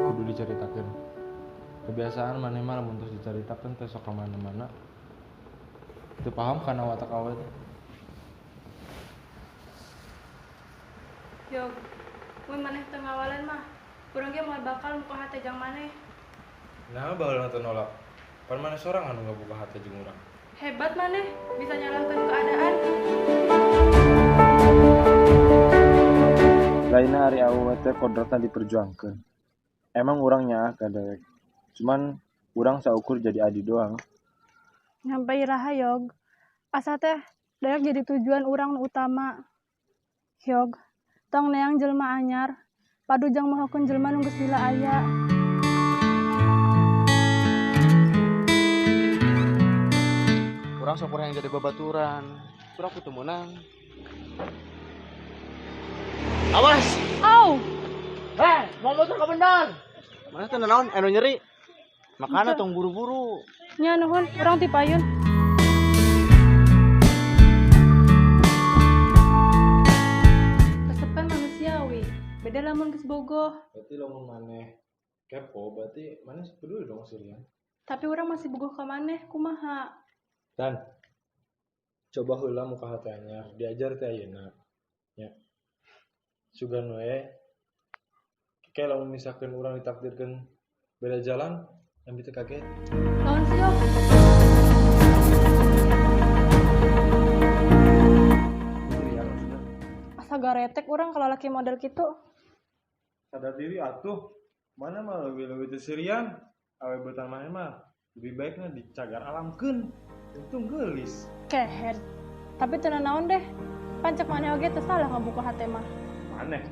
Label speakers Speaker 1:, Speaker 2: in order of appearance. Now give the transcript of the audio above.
Speaker 1: Kudu diceritakan. Kebiasaan maneh mah lamun terus diceritakan teh sok ka mana-mana. Teu paham kana watak awet.
Speaker 2: Yog, mun maneh teu ngawalan mah, urang ge moal bakal muka hate jang maneh.
Speaker 1: Nah, baheula teu nolak. Pan maneh sorangan anu ngabuka hate jeung urang.
Speaker 2: Hebat maneh, bisa nyalahkeun keadaan.
Speaker 1: Lainna ari awet teh kodratna diperjuangkeun. Emang urangnya ka dewek. Cuman urang saukur jadi adi doang.
Speaker 3: Nyampe iraha Yog. Asa teh daek jadi tujuan urang nu utama. Yog, tong neang jelema anyar, padu jang mohokeun jelema nu geus lila aya.
Speaker 4: Urang sok urang yang jadi babaturan. Surang kudu menang. Awas!
Speaker 3: Au!
Speaker 4: Mau motor ka benar. Mana teh naon anu nyeri? Makana tong buru-buru.
Speaker 3: Nya nuhun, urang ti payun.
Speaker 2: Resep kan manusiawi, beda lamun geus bogoh.
Speaker 1: Berarti lamun maneh kepo, berarti maneh peduli dong Sirian.
Speaker 2: Tapi urang masih bogoh ka maneh, kumaha?
Speaker 1: Dan coba heula muka hate anyar, diajar teh ayeuna. Ya. Sugan we. Kayak lamun misalkan urang ditakdirkeun beda jalan, ambil teu kaget.
Speaker 2: Lawan si Yog.
Speaker 1: Sirian maksudna.
Speaker 3: Asa garetek urang kalau laki model kitu.
Speaker 1: Sadar diri atuh. Mana mah leuwih teu Sirian. Awe beutan maneh mah lebih baiknya dicagar alamkeun. Untung geulis.
Speaker 3: Kehead. Tapi teu naon deh. Pancek maneh oge teu salah ngabuka hate mah.
Speaker 1: Maneh